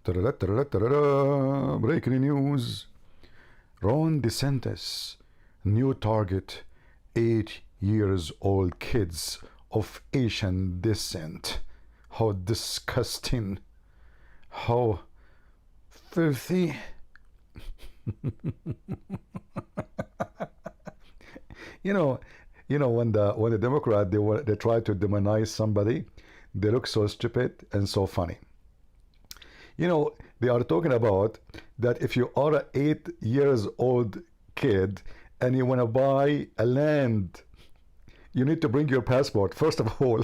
Breaking news. Ron DeSantis, new target, 8 years old kids of Asian descent. How disgusting. How filthy. you know, when the Democrat they try to demonize somebody, they look so stupid and so funny. They are talking about that if you are an 8 years old kid and you want to buy a land, you need to bring your passport. First of all,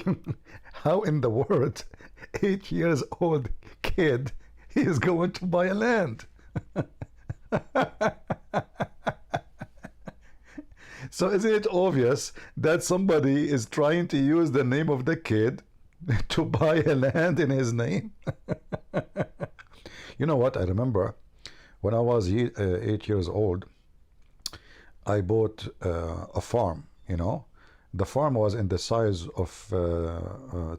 how in the world 8 years old kid is going to buy a land? So isn't it obvious that somebody is trying to use the name of the kid to buy a land in his name? You know what? I remember when I was 8 years old, I bought a farm. The farm was in the size of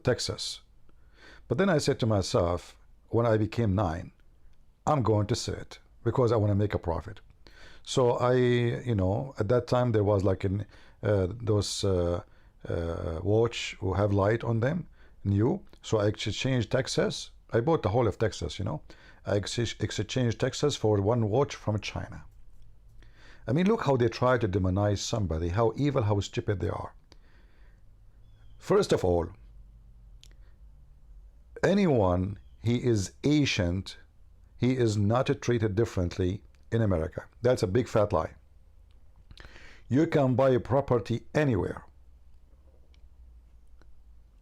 Texas. But then I said to myself, when I became 9, I'm going to sell it because I want to make a profit. So at that time there was like those watch who have light on them, new. So I exchanged Texas. I bought the whole of Texas, I exchanged Texas for one watch from China. I mean, look how they try to demonize somebody, how evil, how stupid they are. First of all, anyone he is Asian, he is not treated differently in America. That's a big fat lie. You can buy a property anywhere.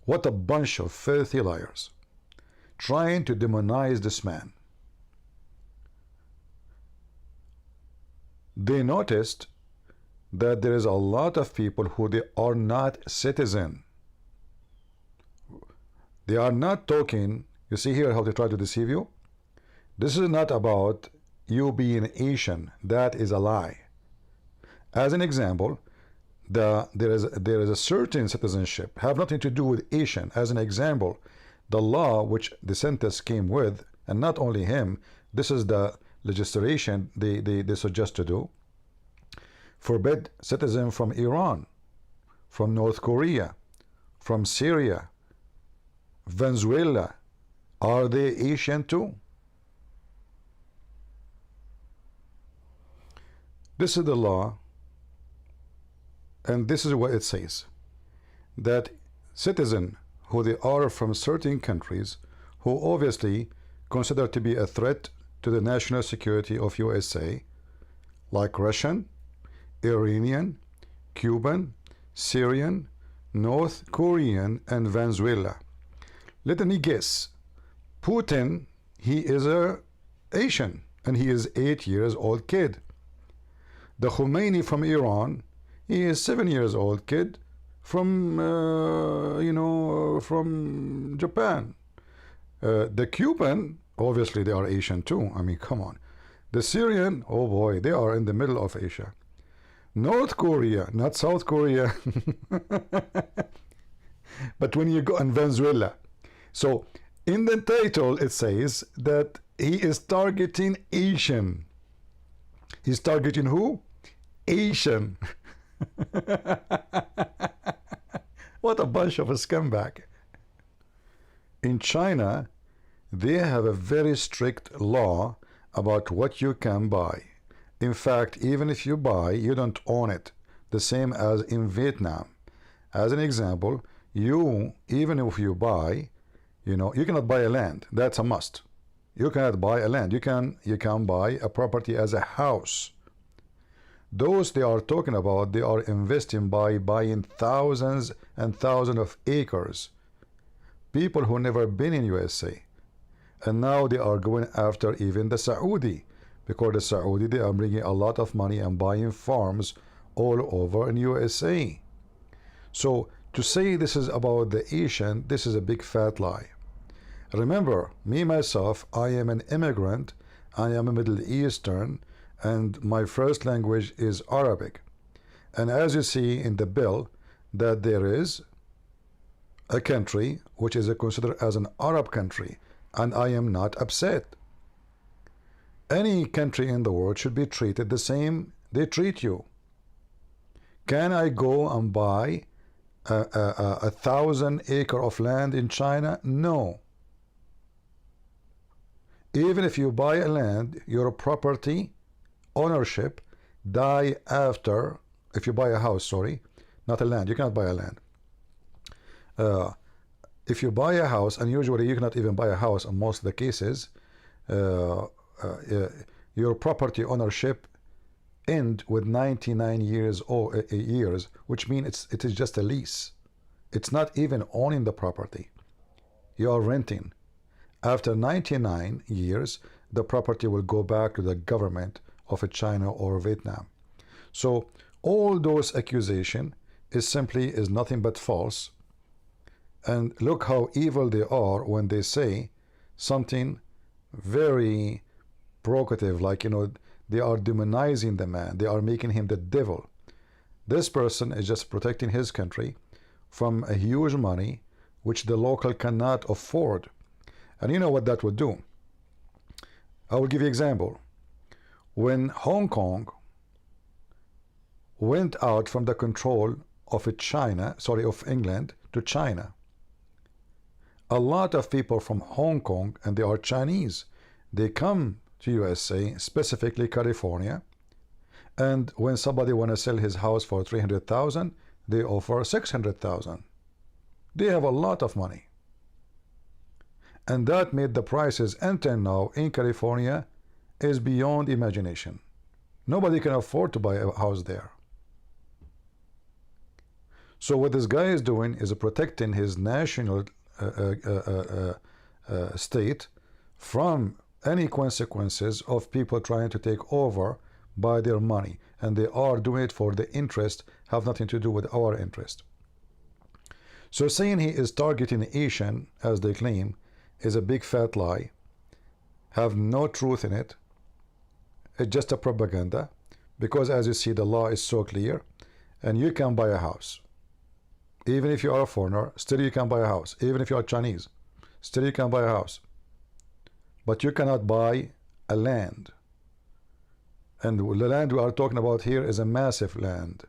What a bunch of filthy liars trying to demonize this man. They noticed that there is a lot of people who they are not citizen. They are not talking. You see here how they try to deceive you? This is not about you being Asian. That is a lie. As an example, there is a certain citizenship have nothing to do with Asian. As an example, the law which DeSantis came with, and not only him, this is the legislation they suggest to do, forbid citizens from Iran, from North Korea, from Syria, Venezuela. Are they Asian too? This is the law, and this is what it says, that citizens who they are from certain countries who obviously considered to be a threat to the national security of USA, like Russian, Iranian, Cuban, Syrian, North Korean, and Venezuela. Let me guess, Putin, he is a Asian, and he is 8 years old kid. The Khomeini from Iran, he is 7 years old kid from from Japan. The Cuban, obviously they are Asian too. I mean, come on. The Syrian, oh boy, they are in the middle of Asia. North Korea, not South Korea. But when you go in Venezuela, so in the title it says that he is targeting Asian. He's targeting who? Asian. What a bunch of a scumbag. In China, they have a very strict law about what you can buy. In fact, even if you buy, you don't own it. The same as in Vietnam. As an example, even if you buy, you cannot buy a land. That's a must. You cannot buy a land. You can buy a property as a house. Those they are talking about, they are investing by buying thousands and thousands of acres. People who never been in USA. And now they are going after even the Saudi, because the Saudi, they are bringing a lot of money and buying farms all over in USA. So to say this is about the Asian, this is a big fat lie. Remember, me myself, I am an immigrant. I am a Middle Eastern, and my first language is Arabic. And as you see in the bill, that there is a country which is considered as an Arab country, and I am not upset. Any country in the world should be treated the same they treat you. Can I go and buy a 1,000 acre of land in China? No. Even if you buy a land, your property ownership die after, if you buy a house, sorry, not a land, you cannot buy a land. If you buy a house, and usually you cannot even buy a house in most of the cases, your property ownership end with 99 years, which means it is just a lease. It's not even owning the property. You are renting. After 99 years, the property will go back to the government of China or Vietnam. So all those accusations is nothing but false. And look how evil they are when they say something very provocative, like, you know, they are demonizing the man. They are making him the devil. This person is just protecting his country from a huge money which the local cannot afford. And you know what that would do? I will give you an example. When Hong Kong went out from the control of of England to China, a lot of people from Hong Kong, and they are Chinese, they come to USA, specifically California, and when somebody want to sell his house for 300,000, they offer 600,000. They have a lot of money. And that made the prices until now in California is beyond imagination. Nobody can afford to buy a house there. So what this guy is doing is protecting his national state from any consequences of people trying to take over by their money. And they are doing it for the interest, have nothing to do with our interest. So saying he is targeting Asian, as they claim, is a big fat lie, have no truth in it. It's just a propaganda, because as you see, the law is so clear, and you can buy a house. Even if you are a foreigner, still you can buy a house. Even if you are Chinese, still you can buy a house. But you cannot buy a land. And the land we are talking about here is a massive land.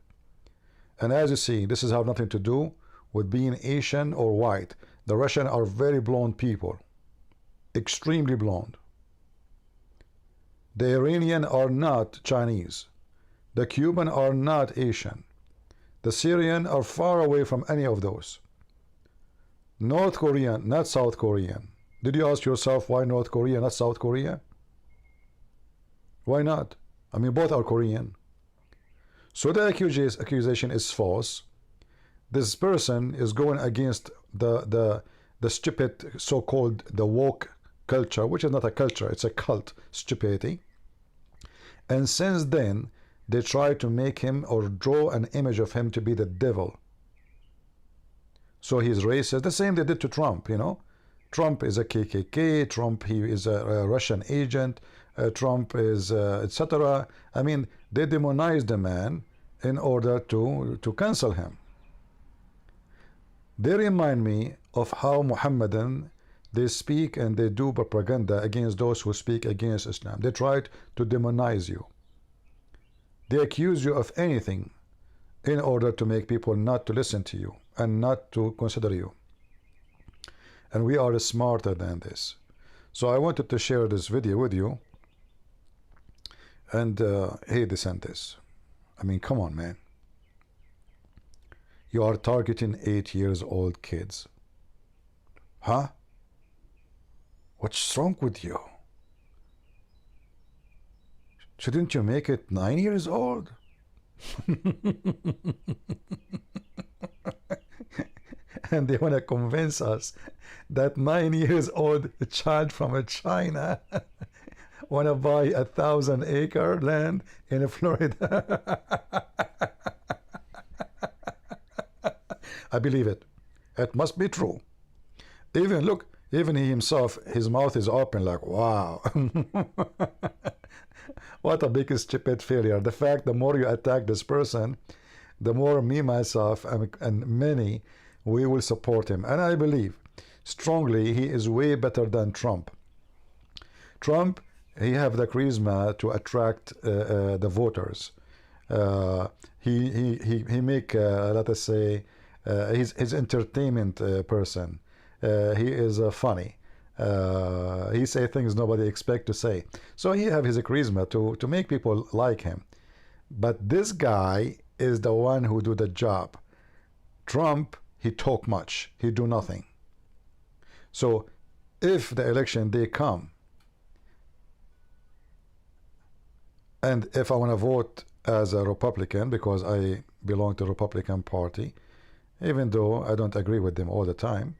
And as you see, this has nothing to do with being Asian or white. The Russians are very blonde people, extremely blonde. The Iranian are not Chinese. The Cuban are not Asian. The Syrian are far away from any of those. North Korean, not South Korean. Did you ask yourself why North Korea, not South Korea? Why not? I mean, both are Korean. So the accusation is false. This person is going against the stupid so-called the woke culture, which is not a culture, it's a cult stupidity. And since then, they try to make him or draw an image of him to be the devil. So he's racist. The same they did to Trump, you know. Trump is a KKK, Trump, he is a Russian agent, Trump is etc. I mean, they demonized the man in order to cancel him. They remind me of how Muhammadan, they speak and they do propaganda against those who speak against Islam. They try to demonize you. They accuse you of anything in order to make people not to listen to you and not to consider you. And we are smarter than this. So I wanted to share this video with you. And hey, DeSantis, I mean, come on, man. You are targeting 8-year-old kids. Huh? What's wrong with you? Shouldn't you make it 9 years old? And they want to convince us that 9 years old child from China want to buy 1,000-acre land in Florida. I believe it. It must be true. Even look, even he himself, his mouth is open like, wow. What a big stupid failure. The fact, the more you attack this person, the more me, myself, and many, we will support him. And I believe strongly he is way better than Trump. Trump he have the charisma to attract the voters. He make let us say he's entertainment person. He is funny. He say things nobody expect to say. So he have his charisma to make people like him. But this guy is the one who do the job. Trump, he talk much, he do nothing. So if the election day come, and if I want to vote as a Republican because I belong to the Republican Party, even though I don't agree with them all the time,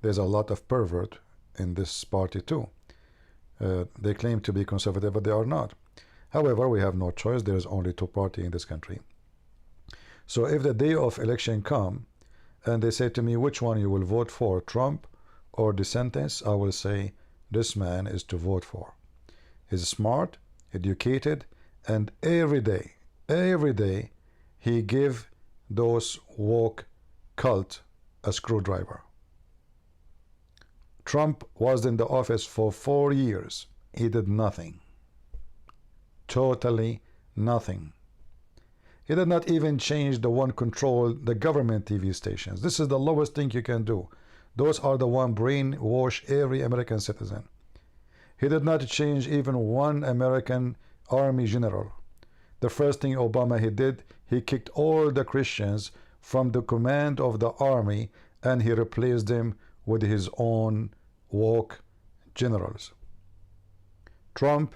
there's a lot of pervert in this party too. They claim to be conservative, but they are not. However, we have no choice. There is only two parties in this country. So if the day of election come and they say to me, which one you will vote for, Trump or DeSantis, I will say, this man is to vote for. He's smart, educated, and every day, he give those woke cult a screwdriver. Trump was in the office for 4 years. He did nothing. Totally nothing. He did not even change the one control the government TV stations. This is the lowest thing you can do. Those are the one brainwash every American citizen. He did not change even one American army general. The first thing Obama he did, he kicked all the Christians from the command of the army and he replaced them with his own woke generals. Trump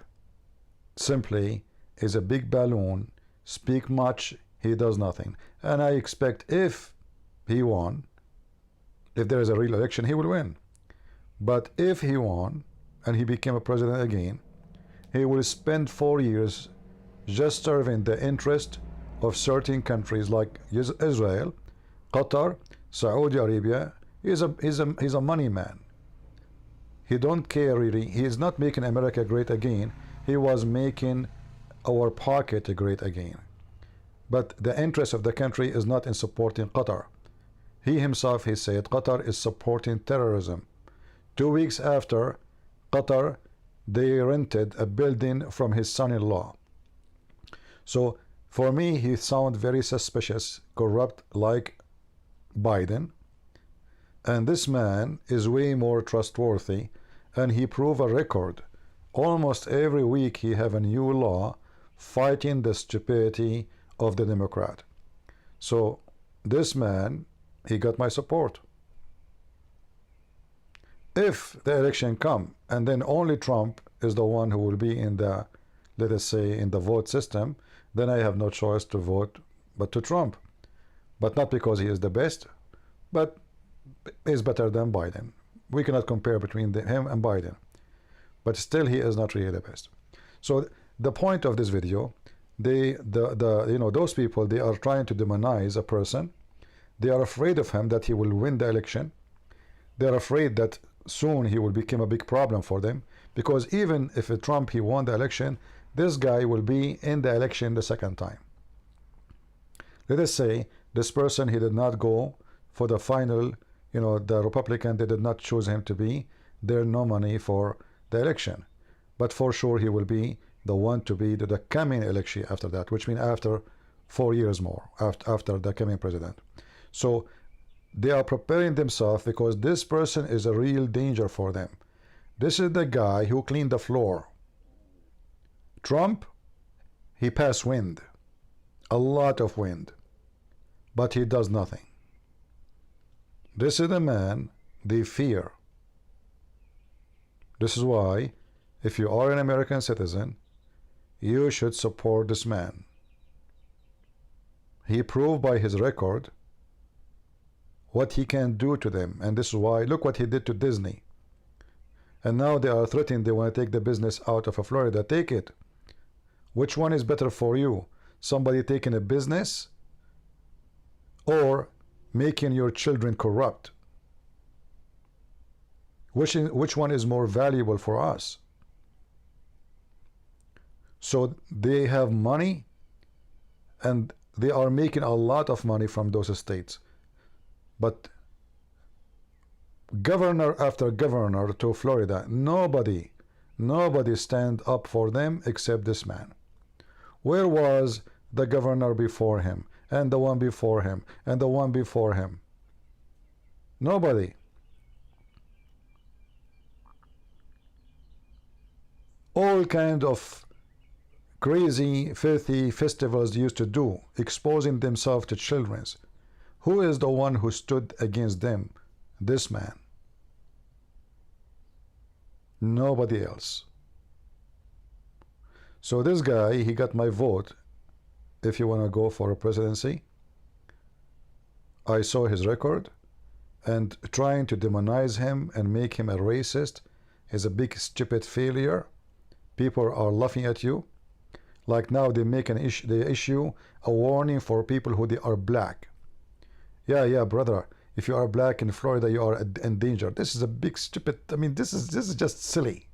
simply is a big balloon, speak much, he does nothing. And I expect if he won, if there is a real election, he will win. But if he won and he became a president again, he will spend 4 years just serving the interest of certain countries like Israel, Qatar, Saudi Arabia. He's a money man. He don't care really. He is not making America great again. He was making our pocket great again. But the interest of the country is not in supporting Qatar. He himself, he said, Qatar is supporting terrorism. 2 weeks after, Qatar, they rented a building from his son-in-law. So for me, he sounds very suspicious, corrupt like Biden. And this man is way more trustworthy, and he proved a record. Almost every week he have a new law fighting the stupidity of the Democrat. So this man, he got my support. If the election come and then only Trump is the one who will be in the, let us say, in the vote system, then I have no choice to vote but to Trump. But not because he is the best, but is better than Biden. We cannot compare between him and Biden. But still he is not really the best. So the point of this video, those people, they are trying to demonize a person. They are afraid of him that he will win the election. They are afraid that soon he will become a big problem for them, because even if Trump he won the election, this guy will be in the election the second time. Let us say this person, he did not go for the final, the Republican, they did not choose him to be their nominee for the election, but for sure he will be the one to be the coming election after that, which means after 4 years more, after the coming president. So they are preparing themselves because this person is a real danger for them. This is the guy who cleaned the floor. Trump, he passed wind, a lot of wind, but he does nothing. This is the man they fear. This is why, if you are an American citizen, you should support this man. He proved by his record what he can do to them, and this is why, look what he did to Disney. And now they are threatening, they want to take the business out of Florida. Take it. Which one is better for you? Somebody taking a business or making your children corrupt? Which one is more valuable for us? So they have money and they are making a lot of money from those states. But governor after governor to Florida, nobody Nobody stand up for them except this man. Where was the governor before him, and the one before him, and the one before him? Nobody. All kind of crazy, filthy festivals used to do, exposing themselves to children. Who is the one who stood against them? This man. Nobody else. So this guy, he got my vote. If you want to go for a presidency, I saw his record, and trying to demonize him and make him a racist is a big stupid failure. People are laughing at you. Like now they make an issue, they issue a warning for people who they are black. Yeah, brother, if you are black in Florida, you are in danger. This is a big stupid, I mean, this is just silly.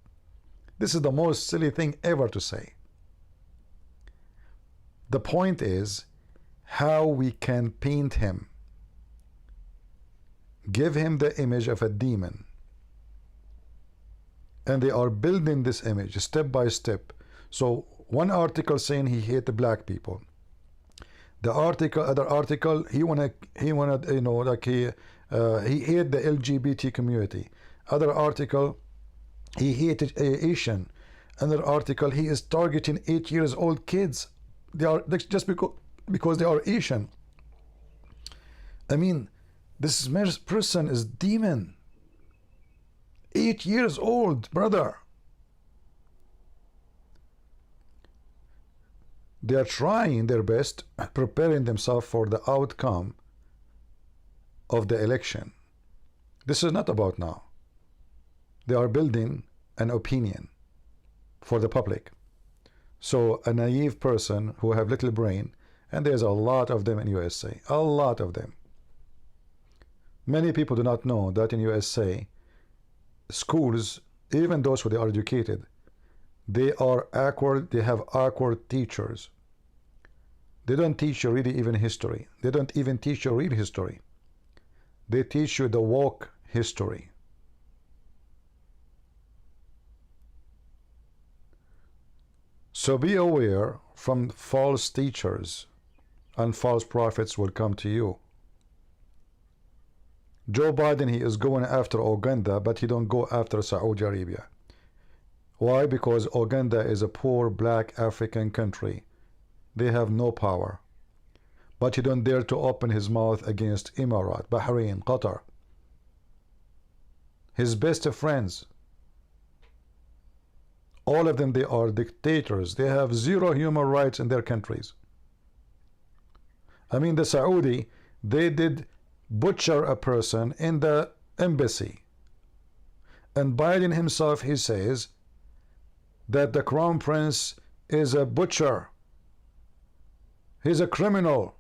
This is the most silly thing ever to say. The point is how we can paint him. Give him the image of a demon. And they are building this image step by step. So one article saying he hate the black people. The article, other article, he wanted, you know, like he hate the LGBT community. Other article, he hated Asian. Another article, he is targeting 8 years old kids. They are just because they are Asian. I mean, this person is demon. 8 years old, brother. They are trying their best, preparing themselves for the outcome of the election. This is not about now. They are building an opinion for the public. So a naive person who have little brain, and there's a lot of them in USA, a lot of them. Many people do not know that in USA, schools, even those who are educated, they are awkward, they have awkward teachers. They don't teach you really even history. They don't even teach you real history. They teach you the woke history. So be aware from false teachers, and false prophets will come to you. Joe Biden, he is going after Uganda, but he don't go after Saudi Arabia. Why? Because Uganda is a poor black African country. They have no power. But he don't dare to open his mouth against Emirat, Bahrain, Qatar. His best friends. All of them, they are dictators. They have zero human rights in their countries. I mean, the Saudi, they did butcher a person in the embassy. And Biden himself, he says that the crown prince is a butcher. He's a criminal.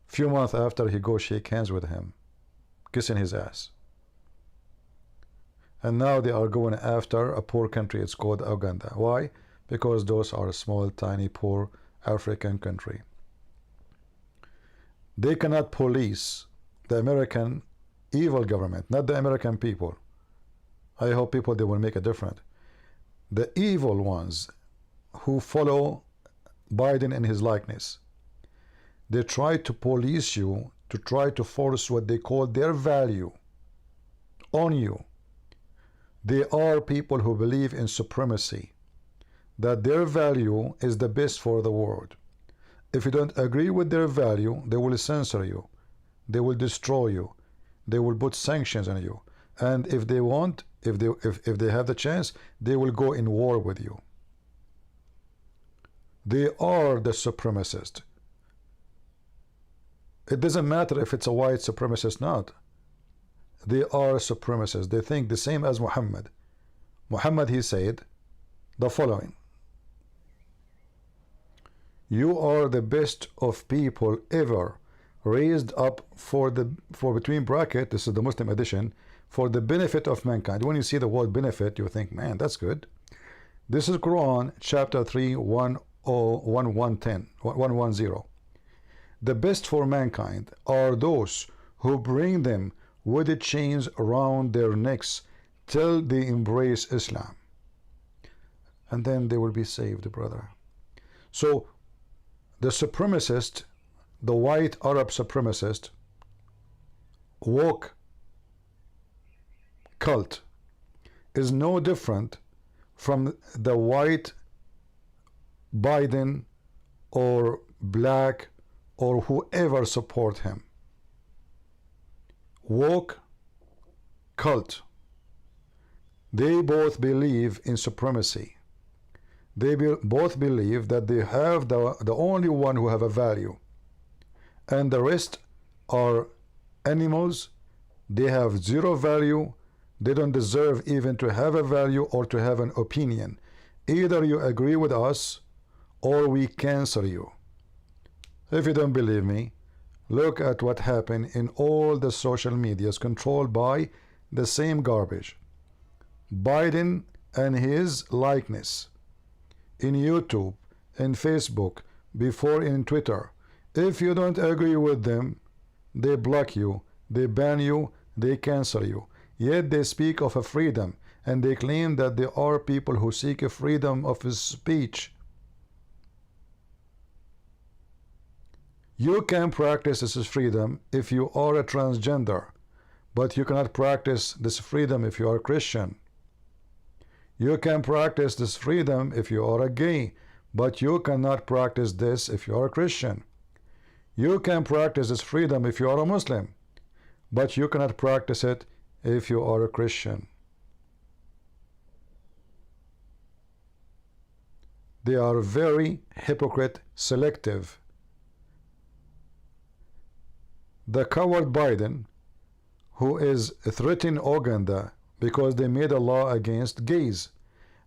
Few months after, he goes shake hands with him, kissing his ass. And now they are going after a poor country. It's called Uganda. Why? Because those are small, tiny, poor African country. They cannot police the American evil government, not the American people. I hope people, they will make a difference. The evil ones who follow Biden in his likeness, they try to police you, to try to force what they call their value on you. They are people who believe in supremacy, that their value is the best for the world. If you don't agree with their value, they will censor you, they will destroy you, they will put sanctions on you, and if they want, if they have the chance, they will go in war with you. They are the supremacists. It doesn't matter if it's a white supremacist or not. They are supremacists. They think the same as Muhammad. Muhammad, he said the following: you are the best of people ever, raised up for between bracket, this is the Muslim edition, for the benefit of mankind. When you see the word benefit, you think, man, that's good. This is Quran chapter 3, 110. The best for mankind are those who bring them with chains around their necks, till they embrace Islam, and then they will be saved, brother. So the supremacist, the white Arab supremacist woke cult is no different from the white Biden or black or whoever support him. Woke cult, they both believe in supremacy. They both believe that they have the only one who have a value, and the rest are animals. They have zero value. They don't deserve even to have a value or to have an opinion. Either you agree with us or we cancel you. If you don't believe me, look at what happened in all the social medias controlled by the same garbage. Biden and his likeness in YouTube, in Facebook, before in Twitter. If you don't agree with them, they block you, they ban you, they cancel you. Yet they speak of a freedom, and they claim that there are people who seek a freedom of speech. You can practice this freedom if you are a transgender, but you cannot practice this freedom if you are a Christian. You can practice this freedom if you are a gay, but you cannot practice this if you are a Christian. You can practice this freedom if you are a Muslim, but you cannot practice it if you are a Christian. They are very hypocrite selective. The coward Biden, who is threatening Uganda because they made a law against gays.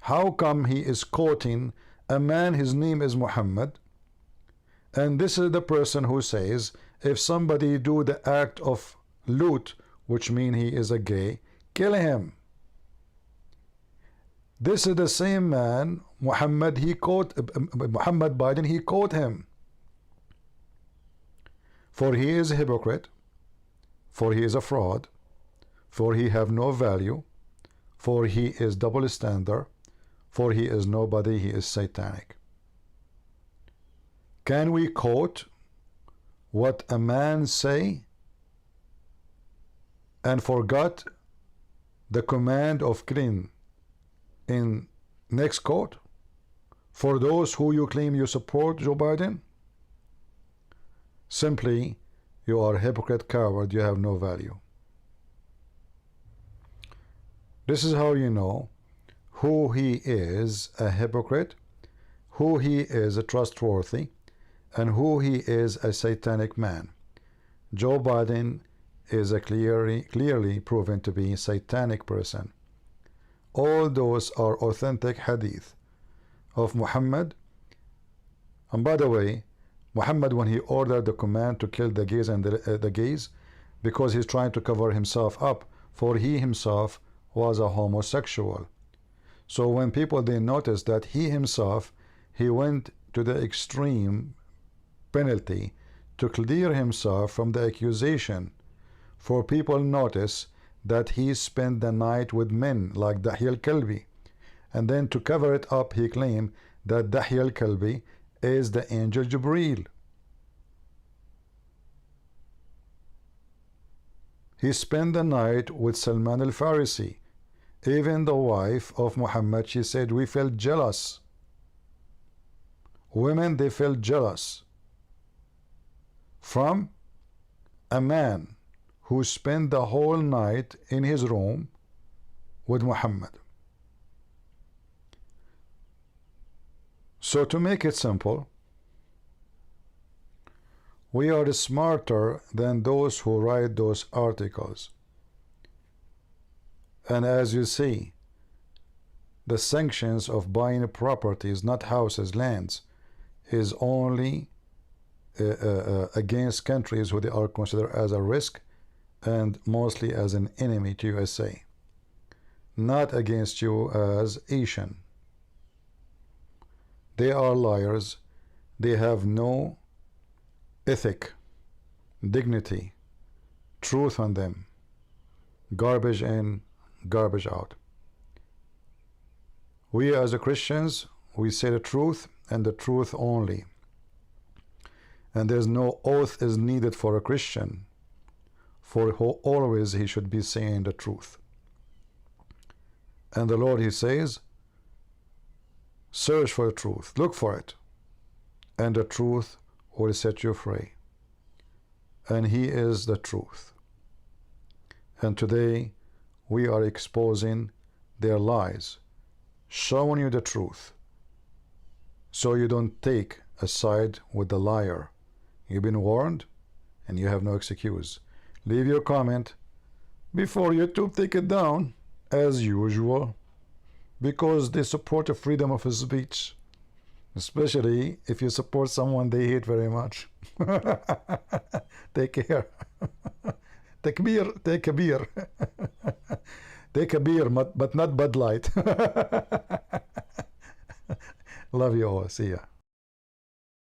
How come he is quoting a man, his name is Muhammad, and this is the person who says if somebody do the act of loot, which means he is a gay, kill him. This is the same man, Muhammad Biden, he quote him. For he is a hypocrite, for he is a fraud, for he have no value, for he is double standard, for he is nobody, he is satanic. Can we quote what a man say and forgot the command of killing in next quote for those who you claim you support Joe Biden? Simply, you are a hypocrite, coward, you have no value. This is how you know who he is a hypocrite, who he is a trustworthy, and who he is a satanic man. Joe Biden is a clearly proven to be a satanic person. All those are authentic hadith of Muhammad. And by the way, Muhammad, when he ordered the command to kill the gays and the gays, because he's trying to cover himself up, for he himself was a homosexual. So when people they noticed that he himself, he went to the extreme penalty to clear himself from the accusation. For people notice that he spent the night with men like Dahya al-Kalbi, and then to cover it up he claimed that Dahya al-Kalbi is the angel Jibreel. He spent the night with Salman al-Farisi. Even the wife of Muhammad, she said, we felt jealous. Women, they felt jealous from a man who spent the whole night in his room with Muhammad. So to make it simple, we are smarter than those who write those articles. And as you see, the sanctions of buying properties, not houses, lands, is only against countries who they are considered as a risk and mostly as an enemy to USA, not against you as Asian. They are liars. They have no ethic, dignity, truth on them. Garbage in, garbage out. We as Christians, we say the truth and the truth only. And there's no oath is needed for a Christian, for always he should be saying the truth. And the Lord, he says, search for the truth, look for it, and the truth will set you free. And he is the truth. And today we are exposing their lies, showing you the truth, so you don't take a side with the liar. You've been warned, and you have no excuse. Leave your comment before YouTube take it down, as usual, because they support the freedom of speech, especially if you support someone they hate very much. Take care. Takbir, take a beer. Take a beer, but not Bud Light. Love you all. See ya.